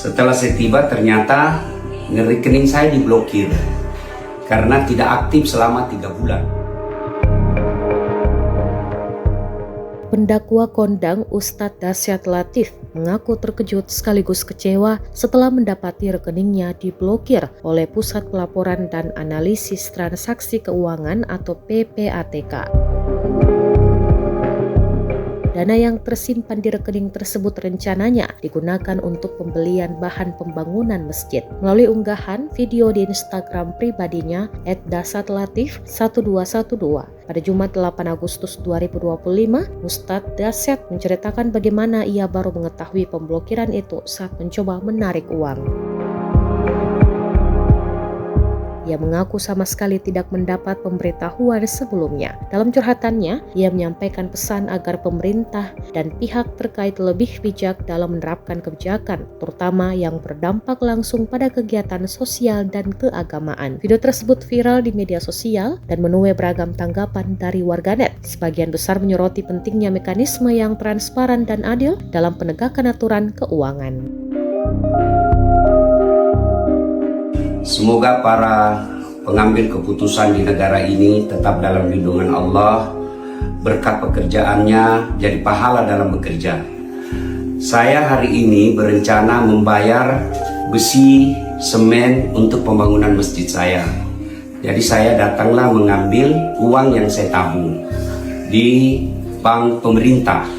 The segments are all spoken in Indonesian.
Setelah saya tiba, ternyata rekening saya diblokir karena tidak aktif selama 3 bulan. Pendakwa kondang Ustadz Dasyat Latif mengaku terkejut sekaligus kecewa setelah mendapati rekeningnya diblokir oleh Pusat Pelaporan dan Analisis Transaksi Keuangan atau PPATK. Dana yang tersimpan di rekening tersebut rencananya digunakan untuk pembelian bahan pembangunan masjid. Melalui unggahan video di Instagram pribadinya @dasyatlatif1212 pada Jumat 8 Agustus 2025, Ustadz Dasyat menceritakan bagaimana ia baru mengetahui pemblokiran itu saat mencoba menarik uang. Ia mengaku sama sekali tidak mendapat pemberitahuan sebelumnya. Dalam curhatannya, ia menyampaikan pesan agar pemerintah dan pihak terkait lebih bijak dalam menerapkan kebijakan, terutama yang berdampak langsung pada kegiatan sosial dan keagamaan. Video tersebut viral di media sosial dan menuai beragam tanggapan dari warganet. Sebagian besar menyoroti pentingnya mekanisme yang transparan dan adil dalam penegakan aturan keuangan. Semoga para pengambil keputusan di negara ini tetap dalam lindungan Allah, berkat pekerjaannya jadi pahala dalam bekerja. Saya hari ini berencana membayar besi, semen untuk pembangunan masjid saya. Jadi saya datanglah mengambil uang yang saya tabung di bank pemerintah.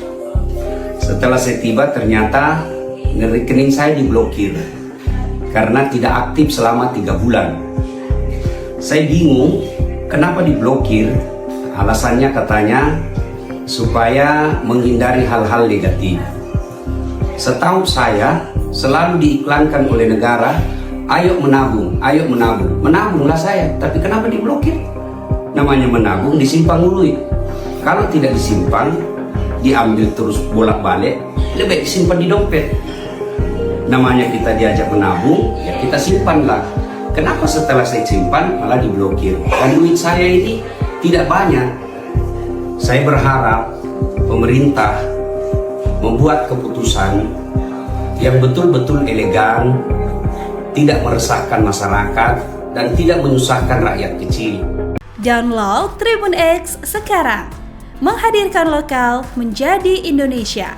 Setelah saya tiba, ternyata rekening saya diblokir karena tidak aktif selama 3 bulan. Saya bingung kenapa diblokir. Alasannya katanya supaya menghindari hal-hal negatif. Setahu saya selalu diiklankan oleh negara, ayo menabung, ayo menabung. Menabunglah saya, tapi kenapa diblokir? Namanya menabung disimpan dulu. Kalau tidak disimpan, diambil terus bolak-balik, lebih baik disimpan di dompet. Namanya kita diajak menabung, ya kita simpanlah. Kenapa setelah saya simpan malah diblokir? Dan duit saya ini tidak banyak. Saya berharap pemerintah membuat keputusan yang betul-betul elegan, tidak meresahkan masyarakat, dan tidak menyusahkan rakyat kecil. Download Tribun X sekarang, menghadirkan lokal menjadi Indonesia.